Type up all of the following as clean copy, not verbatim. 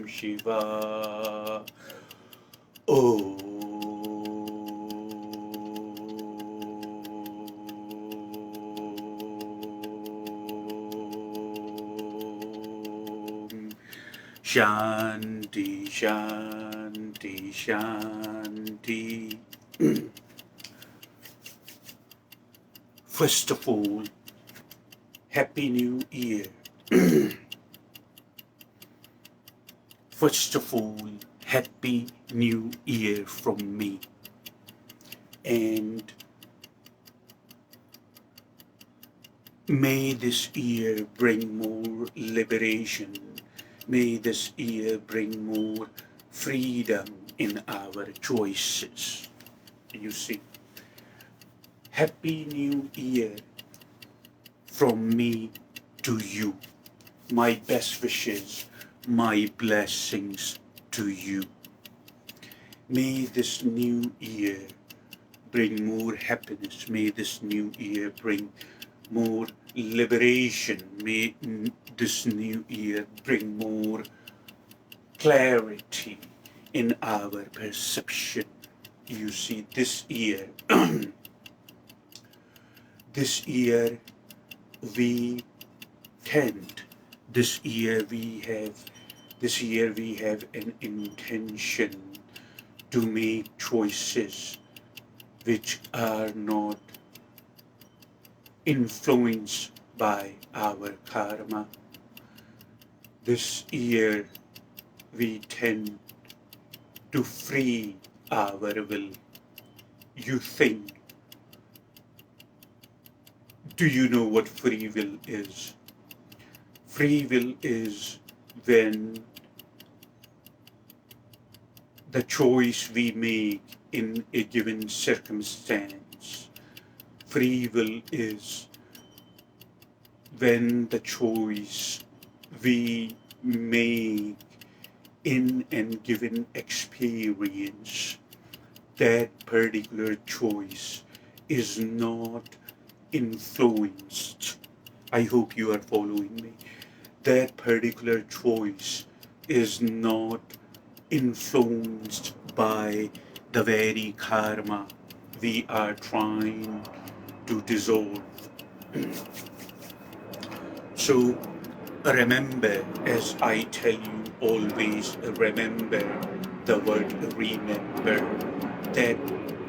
Shiva. Om Shanti, Shanti, Shanti. First of all, Happy New Year. First of all, Happy New Year from me. And may this year bring more liberation. May this year bring more freedom in our choices. You see, Happy New Year from me to you. My best wishes, my blessings to you. May this new year bring more happiness. May this new year bring more liberation. May this new year bring more clarity in our perception. You see, this year, this year we tend, this year we have an intention to make choices which are not influenced by our karma. This year we tend to free our will. You think, do you know what free will is? Free will is when the choice we make in a given circumstance. Free will is when the choice we make in a given experience, that particular choice is not influenced. I hope you are following me. That particular choice is not influenced by the very karma we are trying to dissolve. So remember, as I tell you, always remember the word remember, that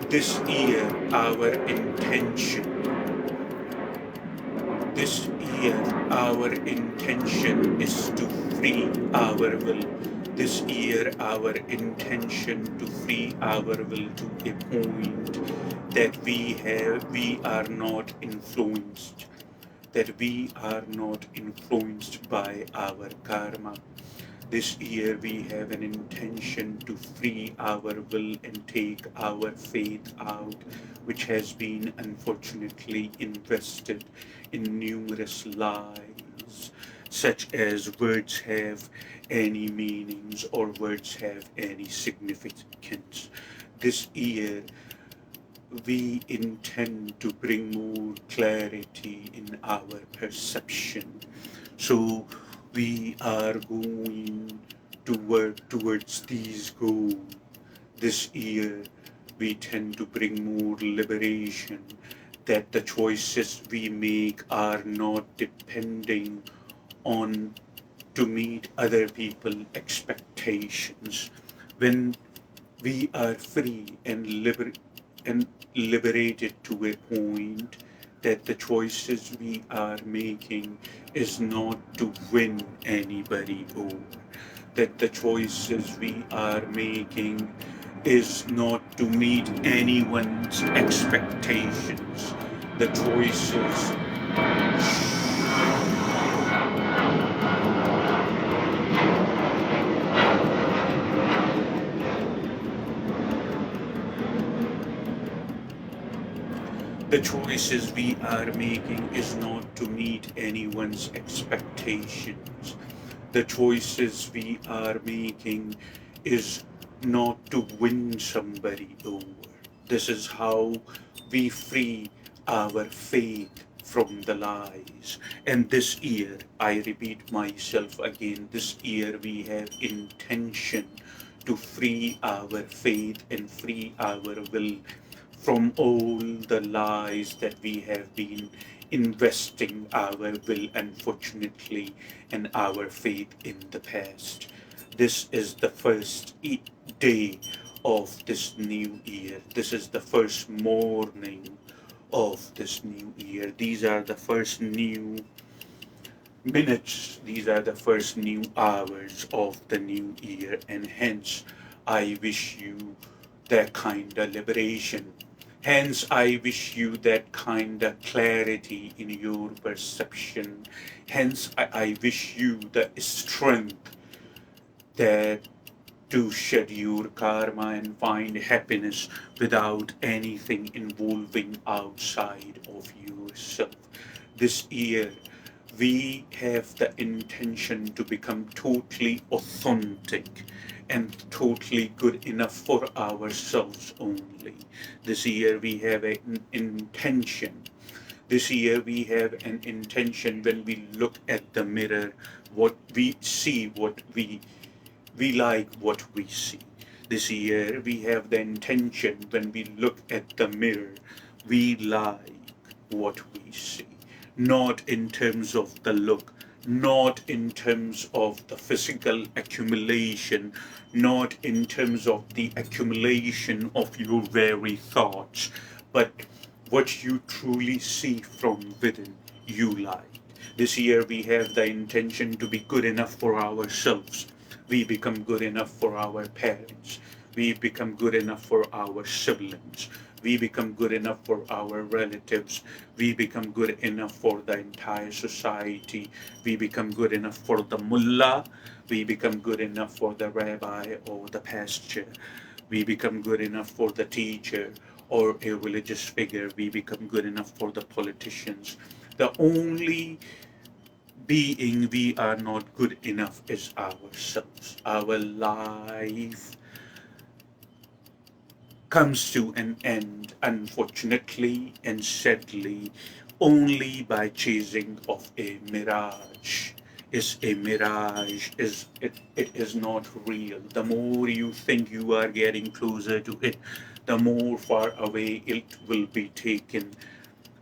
this year our intention, this year our intention is to free our will. This year our intention to free our will to a point that we are not influenced, that we are not influenced by our karma. This year we have an intention to free our will and take our faith out, which has been unfortunately invested in numerous lies, such as words have any meanings or words have any significance. This year we intend to bring more clarity in our perception. So we are going to work towards these goals. This year we tend to bring more liberation, that the choices we make are not depending on to meet other people's expectations. When we are free and liberated to a point that the choices we are making is not to win anybody over, that the choices we are making is not to meet anyone's expectations. The choices The choices we are making is not to meet anyone's expectations. The choices we are making is not to win somebody over. This is how we free our faith from the lies. And this year, I repeat myself again, this year we have intention to free our faith and free our will from all the lies that we have been investing our will, unfortunately, and our faith in the past. This is the first day of this new year. This is the first morning of this new year. These are the first new minutes, these are the first new hours of the new year, and hence I wish you that kind of liberation. Hence, I wish you that kind of clarity in your perception. Hence, I wish you the strength that to shed your karma and find happiness without anything involving outside of yourself. This year, we have the intention to become totally authentic and totally good enough for ourselves only. This year, we have an intention. This year, we have an intention when we look at the mirror, what we see, we like what we see. This year, we have the intention when we look at the mirror, we like what we see. Not in terms of the look, not in terms of the physical accumulation, not in terms of the accumulation of your very thoughts, but what you truly see from within, you like. This year, we have the intention to be good enough for ourselves. We become good enough for our parents. We become good enough for our siblings. We become good enough for our relatives. We become good enough for the entire society. We become good enough for the mullah. We become good enough for the rabbi or the pastor. We become good enough for the teacher or a religious figure. We become good enough for the politicians. The only being we are not good enough is ourselves. Our life comes to an end, unfortunately and sadly, only by chasing of a mirage. Is a mirage, it is not real. The more you think you are getting closer to it, the more far away it will be taken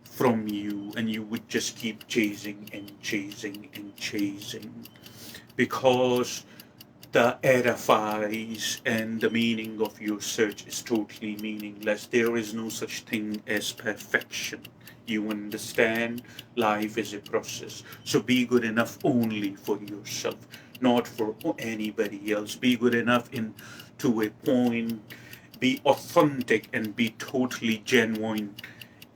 from you, and you would just keep chasing and chasing and chasing, because the edifies and the meaning of your search is totally meaningless. There is no such thing as perfection. You understand? Life is a process. So be good enough only for yourself, not for anybody else. Be good enough in to a point. Be authentic and be totally genuine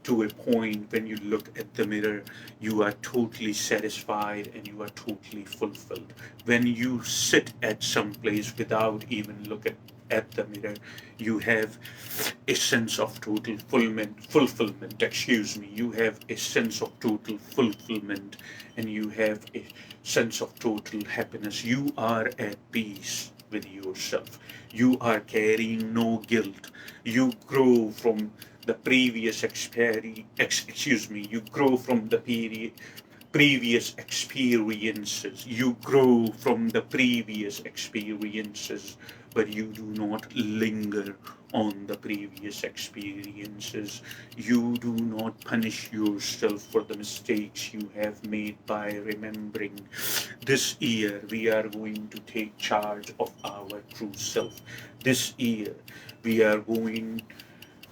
to a point when you look at the mirror, you are totally satisfied and you are totally fulfilled. When you sit at some place without even looking at the mirror, you have a sense of total fulfillment, excuse me. You have a sense of total fulfillment and you have a sense of total happiness. You are at peace with yourself. You are carrying no guilt. You grow from the previous you grow from the previous experiences. You grow from the previous experiences, but you do not linger on the previous experiences. You do not punish yourself for the mistakes you have made by remembering. This year, we are going to take charge of our true self. This year, we are going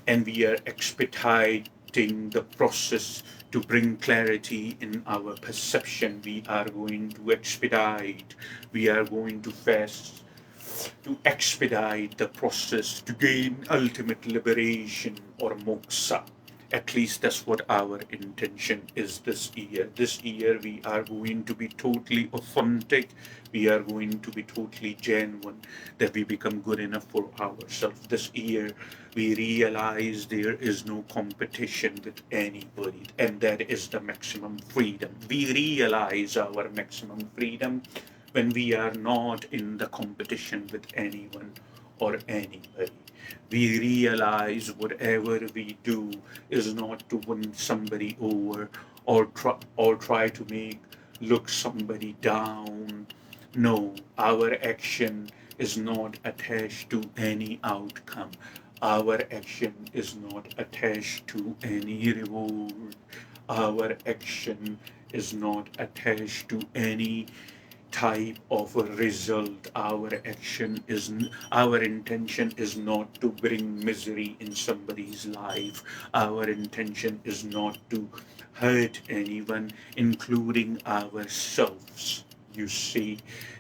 and we are expediting the process to bring clarity in our perception. We are going to expedite, we are going to fast to expedite the process to gain ultimate liberation or moksha. At least that's what our intention is this year. This year, we are going to be totally authentic. We are going to be totally genuine, that we become good enough for ourselves. This year, we realize there is no competition with anybody, and that is the maximum freedom. We realize our maximum freedom when we are not in the competition with anyone or anybody. We realize whatever we do is not to win somebody over or try to make look somebody down. No, our action is not attached to any outcome. Our action is not attached to any reward. Our action is not attached to any type of a result. Our intention is not to bring misery in somebody's life. Our intention is not to hurt anyone, including ourselves. You see,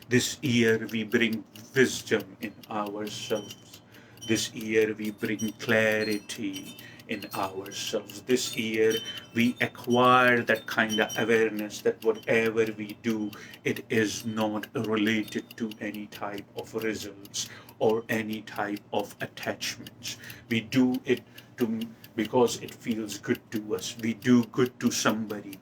this year we bring wisdom in ourselves. This year we bring clarity in ourselves. This year we acquire that kind of awareness that whatever we do, it is not related to any type of results or any type of attachments. We do it to because it feels good to us. We do good to somebody.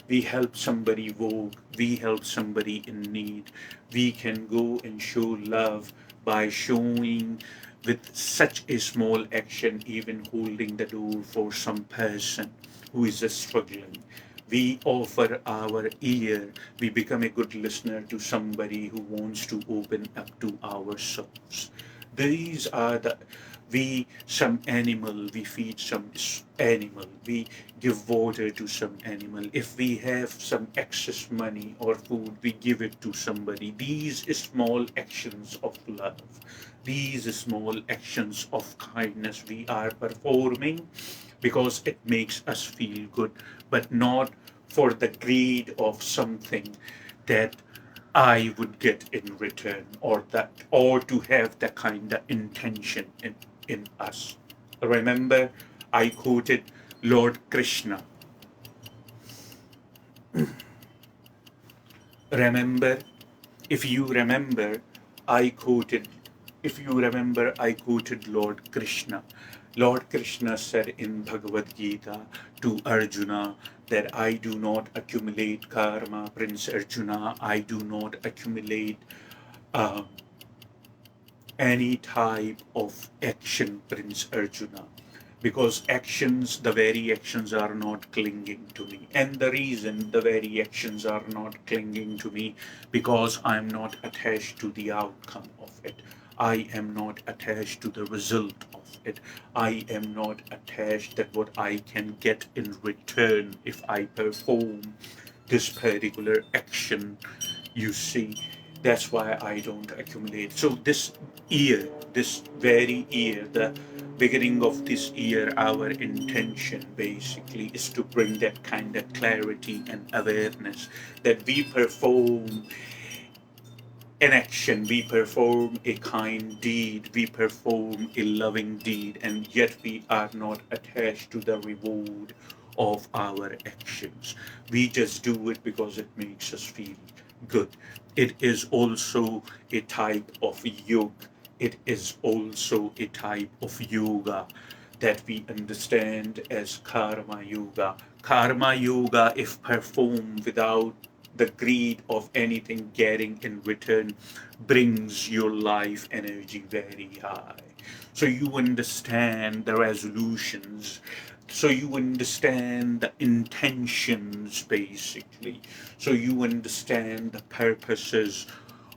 We help somebody walk. We help somebody in need. We can go and show love by showing with such a small action, even holding the door for some person who is struggling. We offer our ear. We become a good listener to somebody who wants to open up to ourselves. These are the we some animal, we feed some animal, we give water to some animal. If we have some excess money or food, we give it to somebody. These small actions of love, these small actions of kindness we are performing because it makes us feel good, but not for the greed of something that I would get in return, or to have the kind of intention in us. Remember, I quoted Lord Krishna. Remember, if you remember, I quoted I quoted Lord Krishna. Lord Krishna said in Bhagavad Gita to Arjuna that I do not accumulate karma, Prince Arjuna. I do not accumulate uh, any type of action, Prince Arjuna, because the very actions are not clinging to me. And the reason the very actions are not clinging to me, because I am not attached to the outcome of it. I am not attached to the result of it. I am not attached that what I can get in return if I perform this particular action. You see, that's why I don't accumulate. So this very year, the beginning of this year, our intention basically is to bring that kind of clarity and awareness that we perform an action, we perform a kind deed, we perform a loving deed, and yet we are not attached to the reward of our actions. We just do it because it makes us feel good. It is also a type of yoga. It is also a type of yoga that we understand as karma yoga. Karma yoga, if performed without the greed of anything getting in return, brings your life energy very high. So you understand the resolutions. So you understand the intentions basically. So you understand the purposes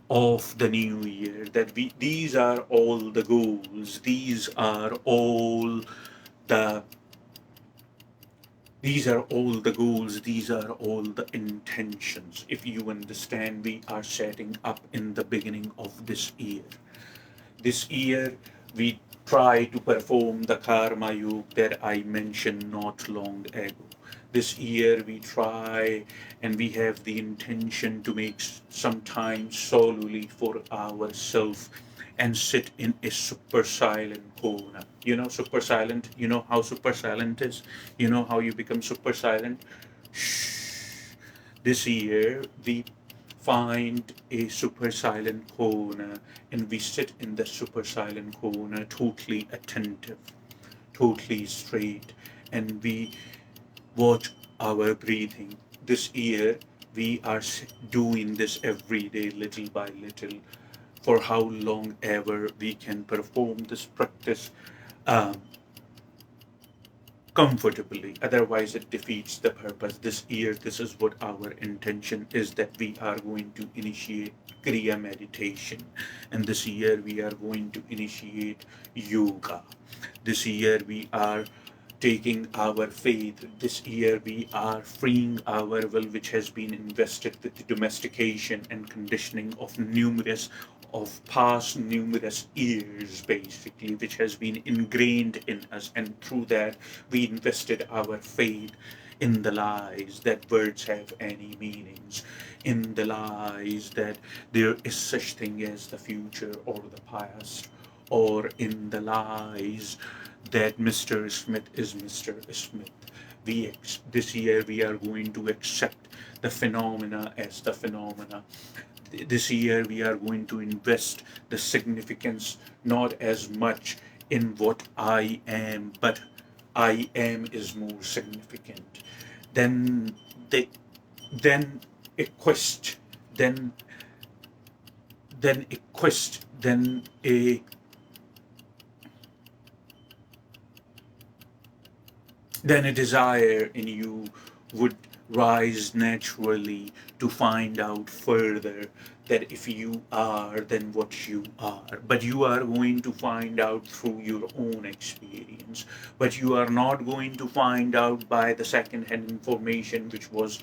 of the new year, that these are all the goals, the these are all the goals, these are all the intentions. If you understand, we are setting up in the beginning of this year. This year, we try to perform the karma yoga that I mentioned not long ago. This year, we try and we have the intention to make some time solely for ourselves and sit in a super silent corner. You know, super silent. You know how super silent is? You know how you become super silent? Shh. This year, we find a super silent corner and we sit in the super silent corner, totally attentive, totally straight, and we watch our breathing. This year, we are doing this every day, little by little, for how long ever we can perform this practice. Um, comfortably. Otherwise, it defeats the purpose. This year, this is what our intention is, that we are going to initiate Kriya meditation. And this year, we are going to initiate yoga. This year, we are taking our faith. This year, we are freeing our will, which has been invested with the domestication and conditioning of numerous years, basically, which has been ingrained in us. And through that, we invested our faith in the lies that words have any meanings, in the lies that there is such thing as the future or the past, or in the lies that Mr. Smith is Mr. Smith. This year we are going to accept the phenomena as the phenomena. This year we are going to invest the significance not as much in what I am, but I am is more significant. Then the then a quest, then a quest, then a desire in you would rise naturally to find out further that if you are, then what you are. But you are going to find out through your own experience. But you are not going to find out by the second-hand information which was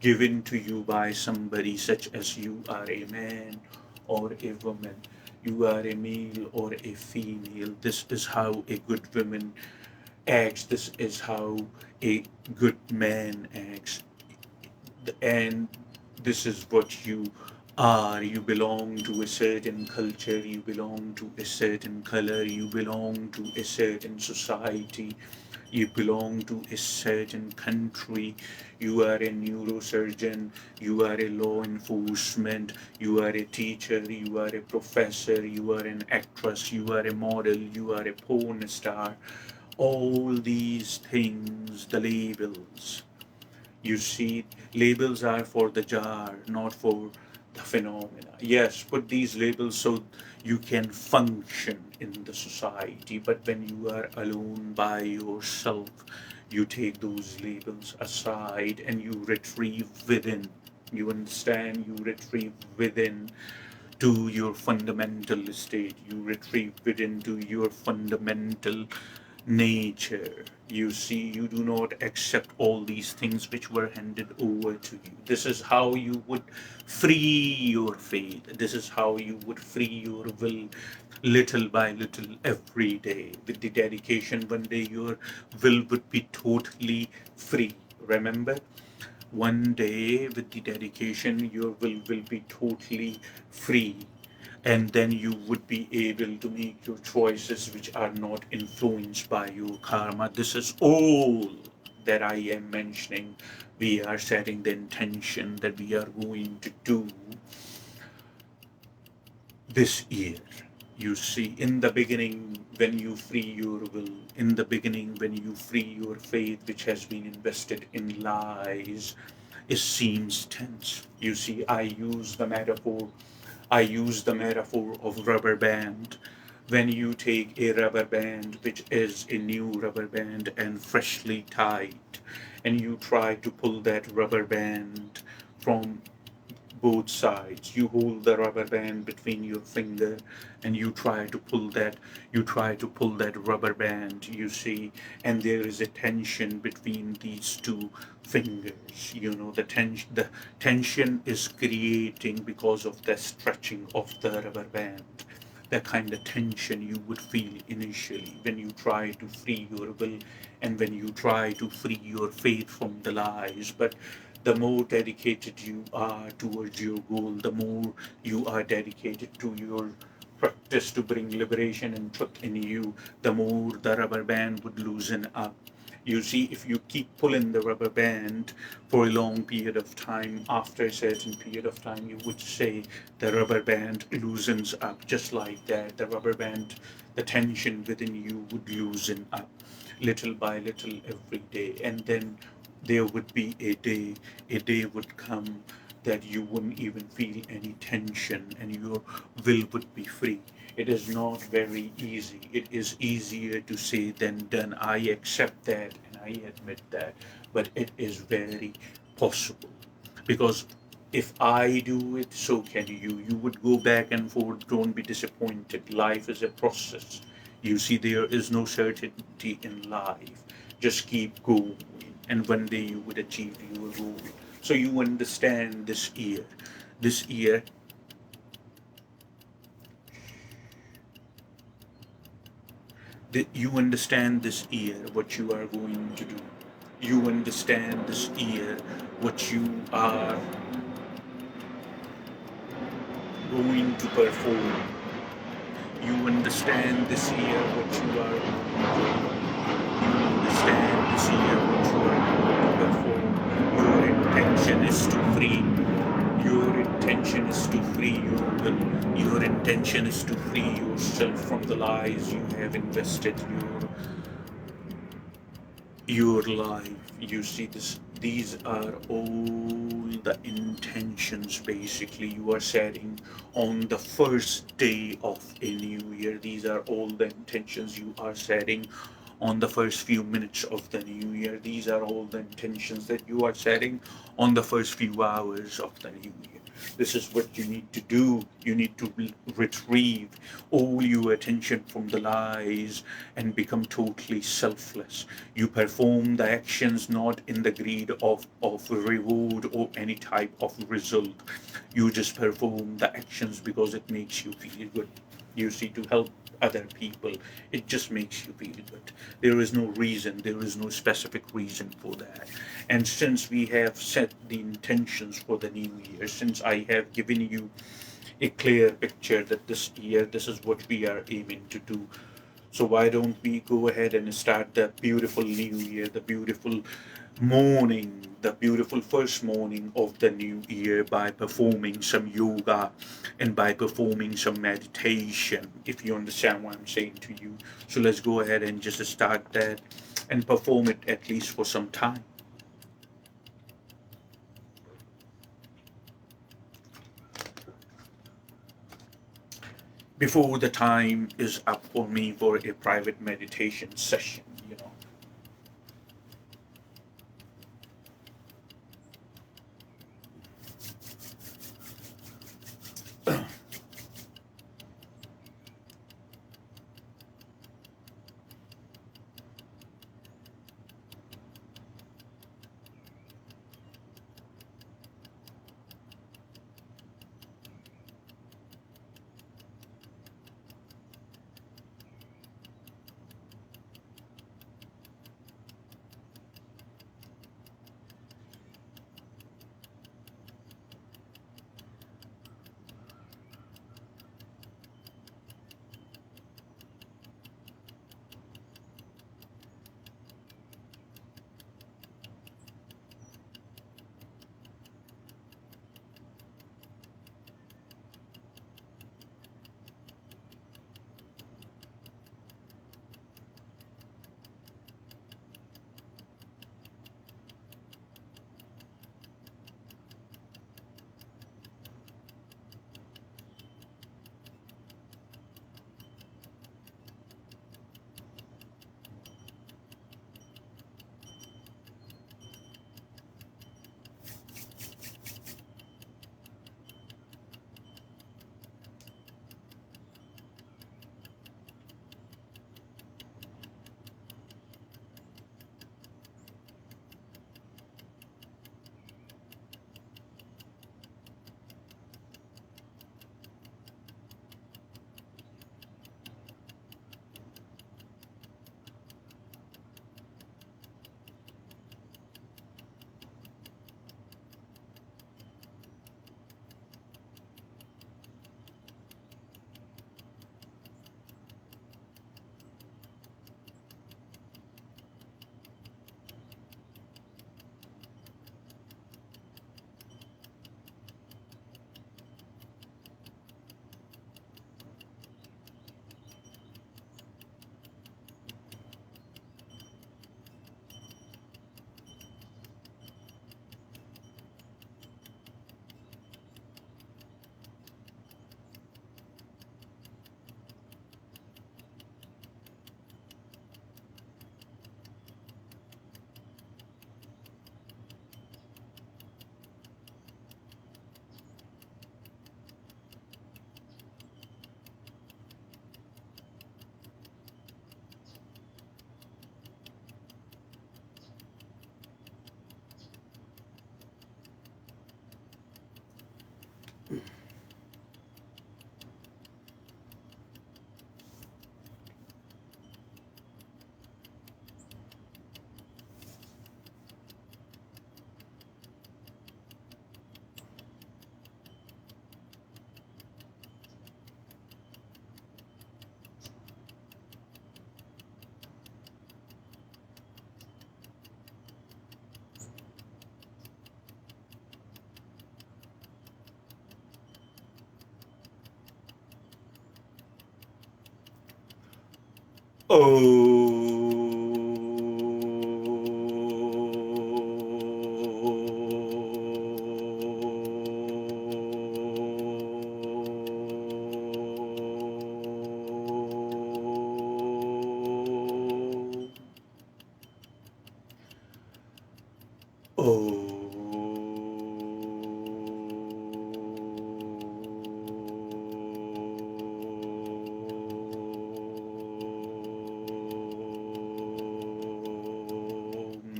given to you by somebody, such as you are a man or a woman, you are a male or a female. This is how a good woman acts, this is how a good man acts, and this is what you are. You belong to a certain culture, you belong to a certain color, you belong to a certain society, you belong to a certain country. You are a neurosurgeon, you are a law enforcement, you are a teacher, you are a professor, you are an actress, you are a model, you are a porn star. All these things, the labels. You see, labels are for the jar, not for the phenomena. Yes, put these labels so you can function in the society, but when you are alone by yourself, you take those labels aside and you retrieve within. You understand? You retrieve within to your fundamental state. You retrieve within to your fundamental nature. You see, you do not accept all these things which were handed over to you. This is how you would free your faith. This is how you would free your will, little by little, every day. With the dedication, one day your will would be totally free. Remember? One day, with the dedication, your will be totally free, and then you would be able to make your choices which are not influenced by your karma. This is all that I am mentioning. We are setting the intention that we are going to do this year. You see, in the beginning, when you free your will, in the beginning, when you free your faith, which has been invested in lies, it seems tense. You see, I use the metaphor of rubber band. When you take a rubber band, which is a new rubber band and freshly tied, and you try to pull that rubber band from both sides. You hold the rubber band between your finger and you try to pull that rubber band, you see, and there is a tension between these two fingers. You know, the tension is creating because of the stretching of the rubber band. The kind of tension you would feel initially when you try to free your will and when you try to free your faith from the lies. But the more dedicated you are towards your goal, the more you are dedicated to your practice to bring liberation and truth in you, the more the rubber band would loosen up. You see, if you keep pulling the rubber band for a long period of time, after a certain period of time, you would say the rubber band loosens up. Just like that, the rubber band, the tension within you would loosen up little by little every day. And then there would be a day would come that you wouldn't even feel any tension and your will would be free. It is not very easy. It is easier to say than done. I accept that I admit that, but it is very possible because if I do it, so can you. You would go back and forth, don't be disappointed. Life is a process. You see, there is no certainty in life. Just keep going, and one day you would achieve your goal. So you understand this year. This year, you understand this year what you are going to do. You understand this year what you are going to perform. You understand this year what you are going to do. You understand this year what you are going to perform. Your intention is to free. Your intention is to free your will. Your intention is to free yourself from the lies you have invested your life. You see this, these are all the intentions basically you are setting on the first day of a new year. These are all the intentions you are setting on the first few minutes of the new year. These are all the intentions that you are setting on the first few hours of the new year. This is what you need to do. You need to retrieve all your attention from the lies and become totally selfless. You perform the actions not in the greed of reward or any type of result. You just perform the actions because it makes you feel good. You see, to help other people, it just makes you feel good. There is no reason, there is no specific reason for that. And since we have set the intentions for the new year, since I have given you a clear picture that this year this is what we are aiming to do, so why don't we go ahead and start the beautiful new year, the beautiful morning, the beautiful first morning of the new year by performing some yoga and by performing some meditation, if you understand what I'm saying to you. So let's go ahead and just start that and perform it at least for some time. Before the time is up for me for a private meditation session, you know. Om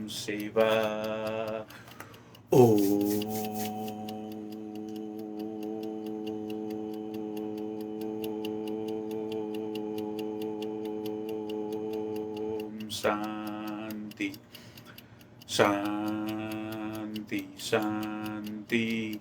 Shiva. Om Shanti. Shanti. Shanti.